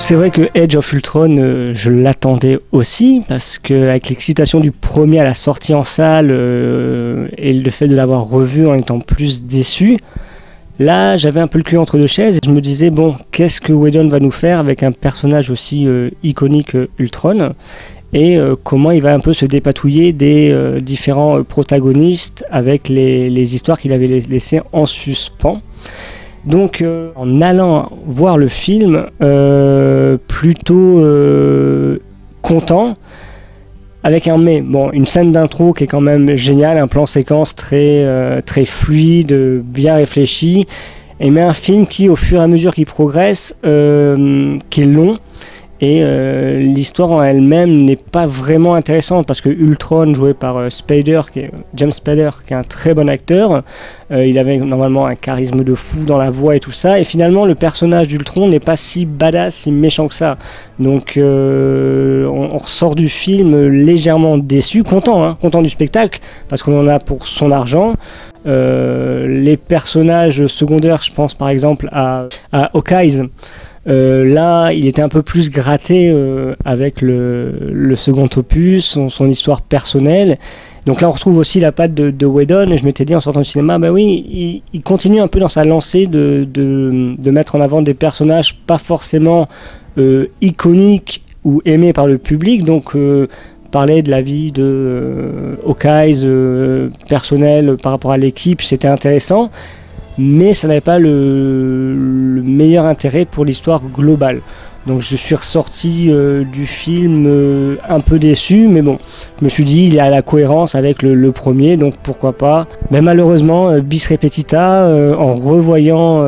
C'est vrai que Age of Ultron, je l'attendais aussi, parce qu'avec l'excitation du premier à la sortie en salle et le fait de l'avoir revu en étant plus déçu, là j'avais un peu le cul entre deux chaises et je me disais bon, qu'est-ce que Whedon va nous faire avec un personnage aussi iconique Ultron, et comment il va un peu se dépatouiller des différents protagonistes avec les histoires qu'il avait laissées en suspens. Donc en allant voir le film, plutôt content, avec un mais. Bon, une scène d'intro qui est quand même géniale, un plan séquence très fluide, bien réfléchi, mais un film qui, au fur et à mesure qu'il progresse, qui est long, et l'histoire en elle-même n'est pas vraiment intéressante, parce que Ultron, joué par James Spader, qui est un très bon acteur, il avait normalement un charisme de fou dans la voix et tout ça, et finalement le personnage d'Ultron n'est pas si badass, si méchant que ça. Donc on ressort du film légèrement déçu, content du spectacle, parce qu'on en a pour son argent. Les personnages secondaires, je pense par exemple à Hawkeye, là, il était un peu plus gratté avec le second opus, son histoire personnelle. Donc là, on retrouve aussi la patte de Whedon, et je m'étais dit en sortant du cinéma, bah oui, il continue un peu dans sa lancée de mettre en avant des personnages pas forcément iconiques ou aimés par le public. Donc parler de la vie de Hawkeye personnelle par rapport à l'équipe, c'était intéressant, mais ça n'avait pas le meilleur intérêt pour l'histoire globale. Donc je suis ressorti du film un peu déçu, mais bon, je me suis dit il y a la cohérence avec le premier, donc pourquoi pas. Mais malheureusement, bis repetita, en revoyant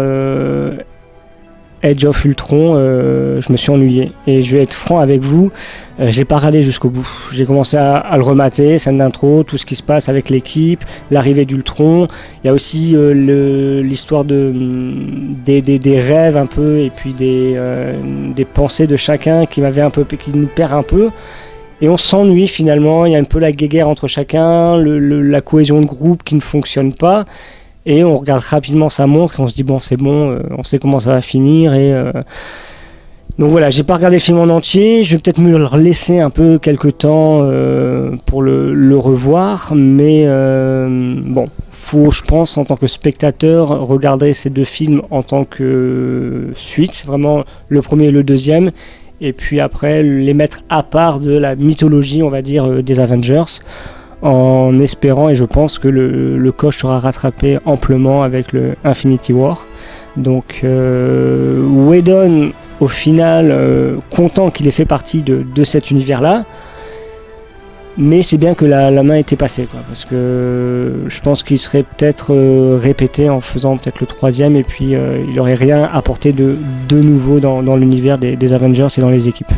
Age of Ultron, je me suis ennuyé, et je vais être franc avec vous, je l'ai pas regardé jusqu'au bout. J'ai commencé à le remater, scène d'intro, tout ce qui se passe avec l'équipe, l'arrivée d'Ultron, il y a aussi l'histoire des rêves un peu, et puis des pensées de chacun qui nous perd un peu, et on s'ennuie finalement. Il y a un peu la guéguerre entre chacun, la cohésion de groupe qui ne fonctionne pas. Et on regarde rapidement sa montre et on se dit bon, c'est bon, on sait comment ça va finir. Donc voilà, j'ai pas regardé le film en entier, je vais peut-être me le laisser un peu quelques temps pour le revoir, mais bon, faut, je pense, en tant que spectateur, regarder ces deux films en tant que suite, vraiment le premier et le deuxième, et puis après les mettre à part de la mythologie, on va dire, des Avengers, en espérant, et je pense que le coche sera rattrapé amplement avec le Infinity War. Donc Whedon, au final, content qu'il ait fait partie de cet univers-là, mais c'est bien que la main était passée, quoi, parce que je pense qu'il serait peut-être répété en faisant peut-être le troisième, et puis il n'aurait rien apporté de nouveau dans l'univers des Avengers et dans les équipes.